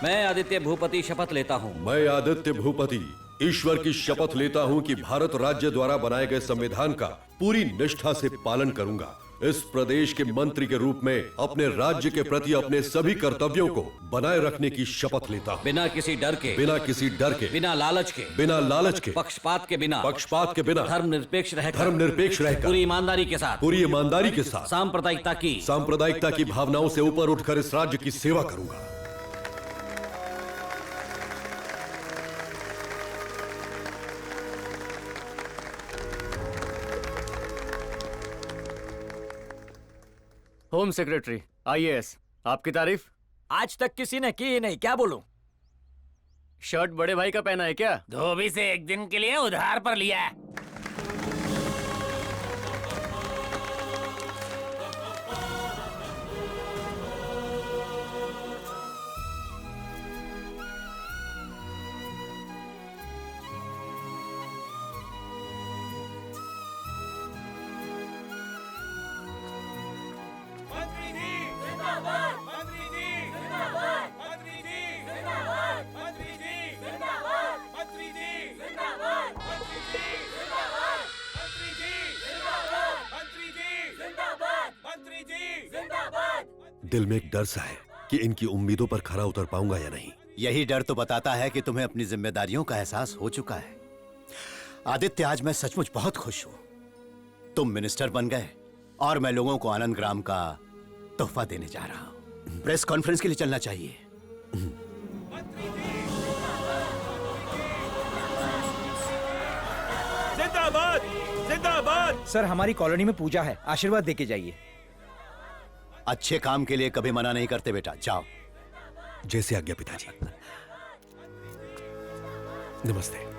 मैं आदित्य भूपति शपथ लेता हूँ। मैं आदित्य भूपति ईश्वर की शपथ लेता हूँ कि भारत राज्य द्वारा बनाए गए संविधान का पूरी निष्ठा से पालन करूंगा। इस प्रदेश के मंत्री के रूप में अपने राज्य के प्रति अपने सभी कर्तव्यों को बनाए रखने की शपथ लेता हूँ। बिना किसी डर के, बिना लालच के, पक्षपात के बिना, धर्मनिरपेक्ष रहकर, पूरी ईमानदारी के साथ, सांप्रदायिकता की भावनाओं से ऊपर उठकर इस राज्य की सेवा करूंगा। होम सेक्रेटरी आईएएस, आपकी तारीफ आज तक किसी ने की ही नहीं, क्या बोलूं? शर्ट बड़े भाई का पहना है क्या? धोबी से एक दिन के लिए उधार पर लिया है। दिल में एक डर सा है कि इनकी उम्मीदों पर खरा उतर पाऊंगा या नहीं। यही डर तो बताता है कि तुम्हें अपनी जिम्मेदारियों का एहसास हो चुका है। आदित्य, आज मैं सचमुच बहुत खुश हूं। तुम मिनिस्टर बन गए और मैं लोगों को आनंद ग्राम का तोहफा देने जा रहा हूं। प्रेस कॉन्फ्रेंस के लिए चलना चाहिए। जिंदाबाद, जिंदाबाद। सर, हमारी कॉलोनी में पूजा है, आशीर्वाद देके जाइए। अच्छे काम के लिए कभी मना नहीं करते बेटा, जाओ। जैसे आज्ञा पिताजी। नमस्ते।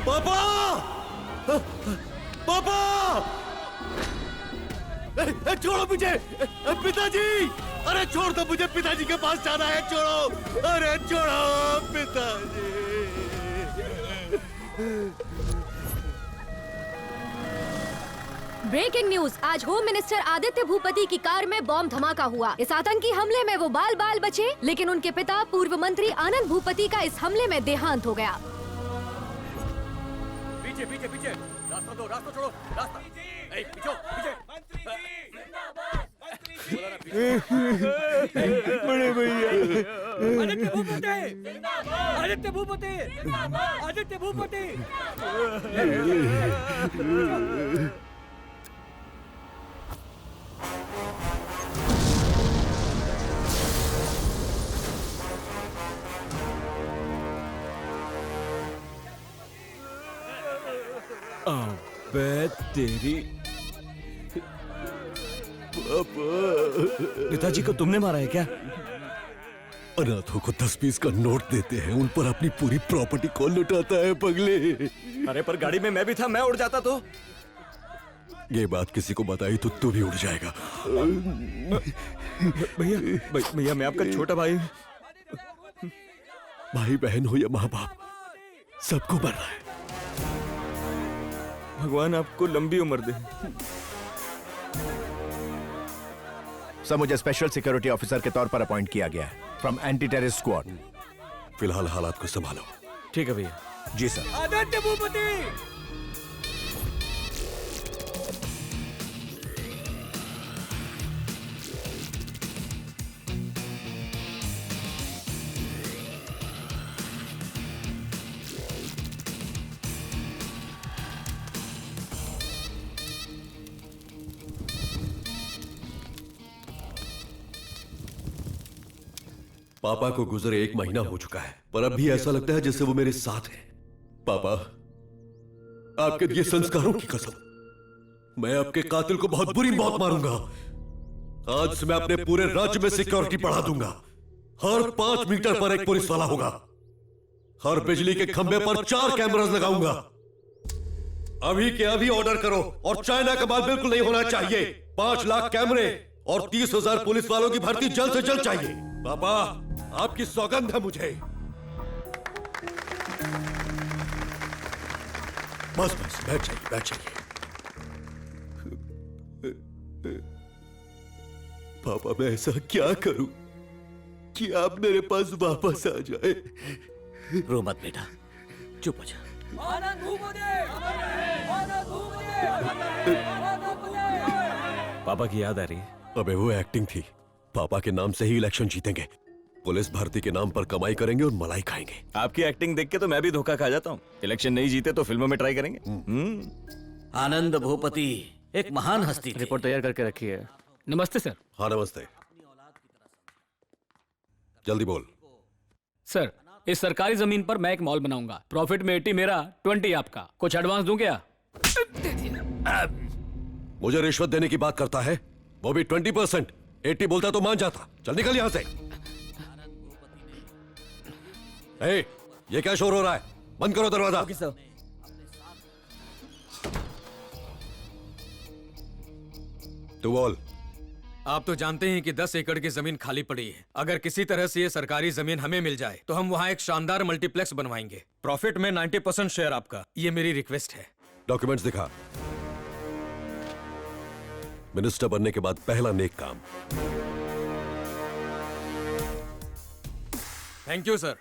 पापा! पापा! छोड़ो मुझे! पिताजी! अरे छोड़ दो मुझे, पिताजी के पास जाना है, छोड़ो! अरे छोड़ो पिताजी! ब्रेकिंग न्यूज, आज होम मिनिस्टर आदित्य भूपति की कार में बॉम्ब धमाका हुआ। इस आतंकी हमले में वो बाल बाल बचे, लेकिन उनके पिता पूर्व मंत्री आनंद भूपति का इस हमले में देहांत हो गया। पीछे पीछे पीछे, रास्ता दो, रास्ता छोड़ो, रास्ता। पीछे पीछे। बड़े भैया, आदित्य भूपति, आदित्य भूपति, आदित्य भूपति। अबे तेरी, पिताजी को तुमने मारा है क्या? अनाथों को 10-20 का नोट देते हैं, उन पर अपनी पूरी प्रॉपर्टी कौन लुटाता है पगले? अरे पर गाड़ी में मैं भी था, मैं उड़ जाता तो। ये बात किसी को बताई तो तू भी उड़ जाएगा। भैया, भैया मैं आपका छोटा भाई। भाई बहन हो या माँ बाप, सबको मरना है। भगवान आपको लंबी उम्र दे। सर, मुझे स्पेशल सिक्योरिटी ऑफिसर के तौर पर अपॉइंट किया गया है फ्रॉम एंटी टेररिस्ट स्क्वाड। फिलहाल हालात को संभालो। ठीक है भैया। जी सर। आदित्य भूपति। पापा को गुजरे 1 महीना हो चुका है, पर अब भी ऐसा लगता है जैसे वो मेरे साथ है। पापा, आपके दिए संस्कारों की कसम, मैं आपके कातिल को बहुत बुरी मौत मारूंगा। आज से मैं अपने पूरे राज्य में सिक्योरिटी बढ़ा दूंगा। हर 5 मीटर पर एक पुलिस वाला होगा। हर बिजली के खंभे पर 4 कैमरास लगाऊंगा। अभी के अभी ऑर्डर करो और चाइना का माल बिल्कुल नहीं होना चाहिए। 5 लाख कैमरे और 30,000 पुलिस वालों की भर्ती जल्द से जल्द चाहिए। पापा, आपकी सौगंध है मुझे। बस बस, बैठ जाइए, बैठ जाइए। पापा, मैं ऐसा क्या करूं कि आप मेरे पास वापस आ जाए? रो मत बेटा, चुप हो जा। आनंद भूपति! आनंद भूपति! आनंद भूपति! पापा की याद आ रही है। अबे वो एक्टिंग थी। पापा के नाम से ही इलेक्शन जीतेंगे। पुलिस भर्ती के नाम पर कमाई करेंगे और मलाई खाएंगे। आपकी एक्टिंग देख के तो मैं भी धोखा खा जाता हूँ। इलेक्शन नहीं जीते तो फिल्मों में ट्राई करेंगे। आनंद भूपति एक महान हस्ती थी। रिपोर्ट तैयार करके रखी है। नमस्ते सर। हाँ नमस्ते। जल्दी बोल। सर, इस सरकारी जमीन पर मैं एक मॉल बनाऊंगा। प्रॉफिट में 80 मेरा, 20 आपका। कुछ एडवांस दूं क्या? मुझे रिश्वत देने की बात करता है, वो भी 20%। 80 बोलता तो मान जाता। चल निकल यहां से। ए, ये क्या शोर हो रहा है? बंद करो दरवाजा। Okay sir. तू बोल। आप तो जानते हैं कि 10 एकड़ की जमीन खाली पड़ी है। अगर किसी तरह से ये सरकारी जमीन हमें मिल जाए तो हम वहाँ एक शानदार मल्टीप्लेक्स बनवाएंगे। प्रॉफिट में 90% शेयर आपका। ये मेरी रिक्वेस्ट है। डॉक्यूमेंट्स दिखा। मिनिस्टर बनने के बाद पहला नेक काम। Thank you sir.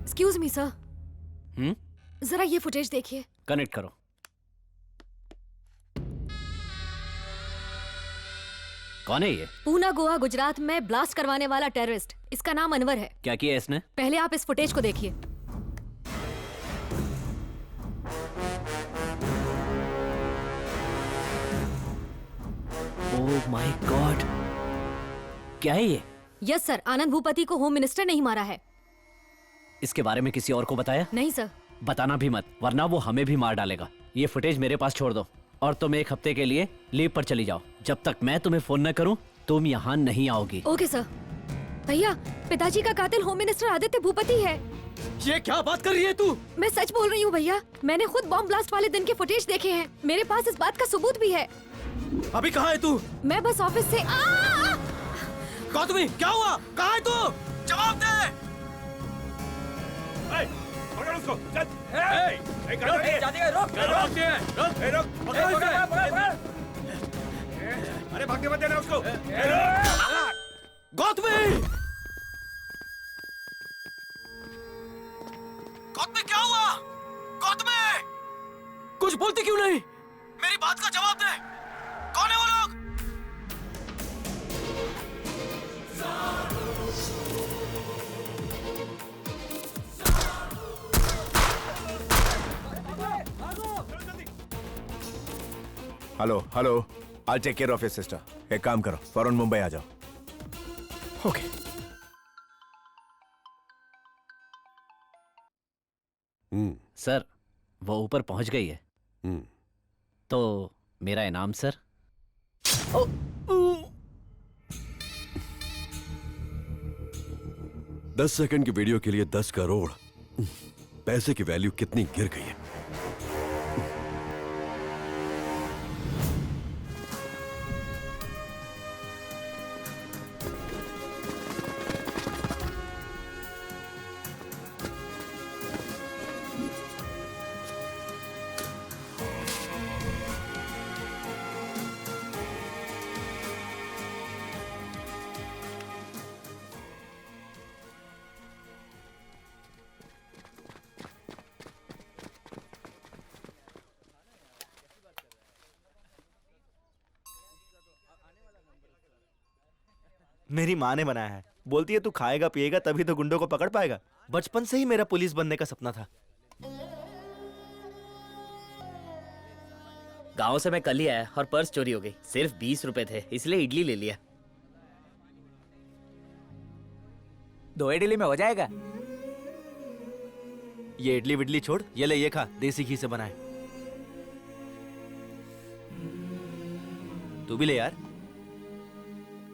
Excuse me sir, जरा ये फुटेज देखिए। कनेक्ट करो। कौन है ये? पूना, गोवा, गुजरात में ब्लास्ट करवाने वाला टेररिस्ट। इसका नाम अनवर है। क्या किया इसने? पहले आप इस फुटेज को देखिए। ओह माय गॉड, क्या है ये? यस सर, आनंद भूपति को होम मिनिस्टर नहीं मारा है। इसके बारे में किसी और को बताया? नहीं सर। बताना भी मत, वरना वो हमें भी मार डालेगा। ये फुटेज मेरे पास छोड़ दो और तुम 1 हफ्ते के लिए लीव पर चली जाओ। जब तक मैं तुम्हें फोन न करूं तुम यहाँ नहीं आओगी। Okay sir. भैया, पिताजी का कातिल होम मिनिस्टर आदित्य भूपति है। ये क्या बात कर रही है तू? मैं सच बोल रही हूँ भैया। मैंने खुद बॉम्ब ब्लास्ट वाले दिन के फुटेज देखे हैं। मेरे पास इस बात का सबूत भी है। अभी कहाँ है तू? मैं बस ऑफिस से गौतमी, क्या हुआ? कहाँ है तू? जवाब दे। पकड़ उसको, चल। अरे भागने मत देना उसको। गौतमी! गौतमी, क्या हुआ? गौतमी! कुछ बोलती क्यों नहीं? मेरी बात का जवाब दे। कौन है वो लोग? Hello hello, I take care of your sister. एक काम करो, फौरन मुंबई आ जाओ। ओके। सर, वो ऊपर पहुंच गई है। तो मेरा इनाम सर। 10 सेकंड की वीडियो के लिए 10 करोड़। पैसे की वैल्यू कितनी गिर गई है। मेरी माँ ने बनाया है। बोलती है तू खाएगा पिएगा तभी तो गुंडों को पकड़ पाएगा। बचपन से ही मेरा पुलिस बनने का सपना था। गांव से मैं कल ही आया और पर्स चोरी हो गई। सिर्फ 20 रुपए थे, इसलिए इडली ले लिया। 2 इडली में हो जाएगा। ये इडली विडली छोड़, ये ले ये खा, देसी घी से बनाए। तू भी ले यार।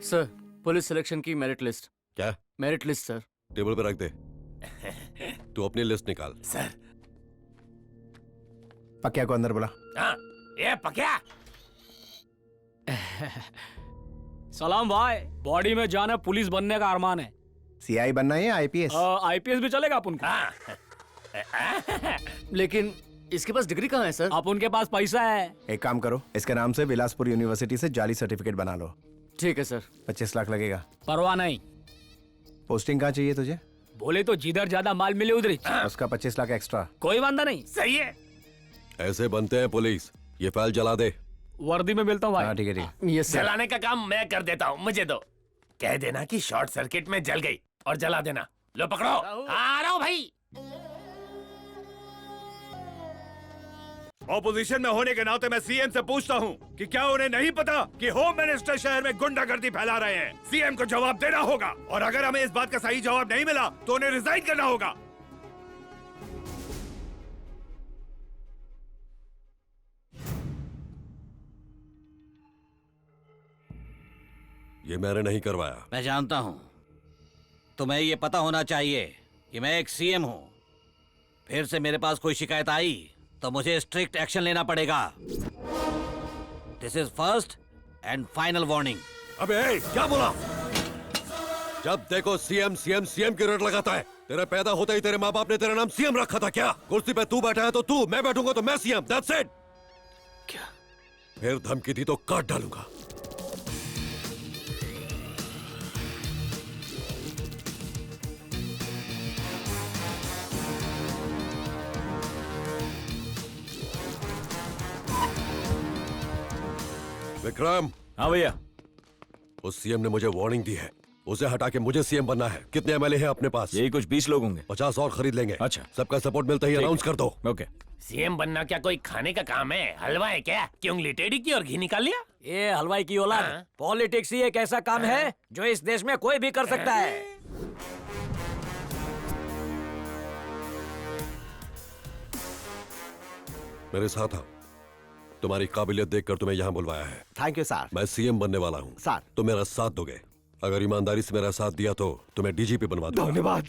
सर, पुलिस सिलेक्शन की मेरिट लिस्ट। क्या? Merit list sir. टेबल पे रख दे। तू अपनी लिस्ट निकाल। सर। पक्या को अंदर बुला। ये पक्या। सलाम भाई, बॉडी में जाना पुलिस बनने का अरमान है। सीआई बनना है या आईपीएस? आईपीएस भी चलेगा अपन को। लेकिन इसके पास डिग्री कहाँ है सर? आप उनके पास पैसा है। एक काम करो, इसके नाम से बिलासपुर यूनिवर्सिटी से जाली सर्टिफिकेट बना लो। ठीक है सर। 25 लाख लगेगा। परवाह नहीं। पोस्टिंग कहाँ चाहिए तुझे? बोले तो जिधर ज्यादा माल मिले उधर ही। उसका 25 लाख एक्स्ट्रा। कोई वांदा नहीं। सही है। ऐसे बनते हैं पुलिस। ये फाइल जला दे। वर्दी में मिलता हूँ भाई। हाँ ठीक है ठीक है। Yes sir. जलाने का काम मैं कर देता हूँ, मुझे दो। कह देना कि शॉर्ट सर्किट में जल गई और जला देना। लो पकड़ो। आ रहा हूँ भाई। ऑपोजिशन में होने के नाते मैं सीएम से पूछता हूँ कि क्या उन्हें नहीं पता कि होम मिनिस्टर शहर में गुंडागर्दी फैला रहे हैं। सीएम को जवाब देना होगा और अगर हमें इस बात का सही जवाब नहीं मिला तो उन्हें रिजाइन करना होगा। ये मैंने नहीं करवाया। मैं जानता हूं। तुम्हें ये पता होना चाहिए कि मैं एक सीएम हूं। फिर से मेरे पास कोई शिकायत आई तो मुझे स्ट्रिक्ट एक्शन लेना पड़ेगा। This is first and final warning. अबे क्या बोला? जब देखो सीएम सीएम सीएम की रट लगाता है। तेरे पैदा होते ही तेरे माँ बाप ने तेरा नाम सीएम रखा था क्या? कुर्सी पे तू बैठा है तो तू, मैं बैठूंगा तो मैं सीएम। That's it. क्या? फिर धमकी दी तो काट डालूंगा। विक्रम। हाँ भैया। उस सीएम ने मुझे वार्निंग दी है। उसे हटा के मुझे सीएम बनना है। कितने एमएलए हैं अपने पास? यही कुछ 20 लोग होंगे। 50 और खरीद लेंगे। अच्छा। सबका सपोर्ट मिलता ही अनाउंस कर दो। ओके। सीएम बनना क्या कोई खाने का काम है? हलवा है क्या कि उंगली टेढ़ी की और घी निकाल लिया? ये हलवाई की औलाद। पॉलिटिक्स ही एक ऐसा काम है जो इस देश में कोई भी कर सकता है। मेरे साथ आओ। तुम्हारी काबिलियत देखकर तुम्हें यहाँ बुलवाया है। Thank you sir. मैं सीएम बनने वाला हूँ सर। तो मेरा साथ दोगे? अगर ईमानदारी से मेरा साथ दिया तो तुम्हें डीजीपी बनवा दूंगा। धन्यवाद।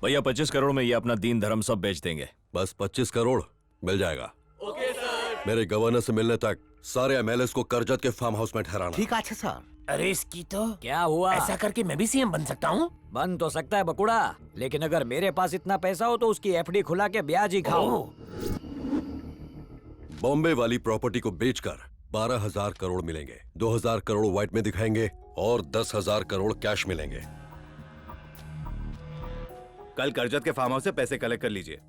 भैया 25 करोड़ में ये अपना दीन धर्म सब बेच देंगे। बस 25 करोड़ मिल जाएगा। Okay sir. मेरे गवर्नर से मिलने तक सारे एमएलएस को करजत के फार्म हाउस में ठहराना। ठीक है। अच्छा सर। अरे इसकी तो क्या हुआ? ऐसा करके मैं भी सीएम बन सकता हूँ? बन तो सकता है बकुड़ा, लेकिन अगर मेरे पास इतना पैसा हो तो उसकी एफडी खुला के ब्याज ही खाओ। बॉम्बे वाली प्रॉपर्टी को बेचकर 12,000 करोड़ मिलेंगे। 2,000 करोड़ व्हाइट में दिखाएंगे और 10,000 करोड़ कैश मिलेंगे। कल करजत के फार्म हाउस से पैसे कलेक्ट कर लीजिए।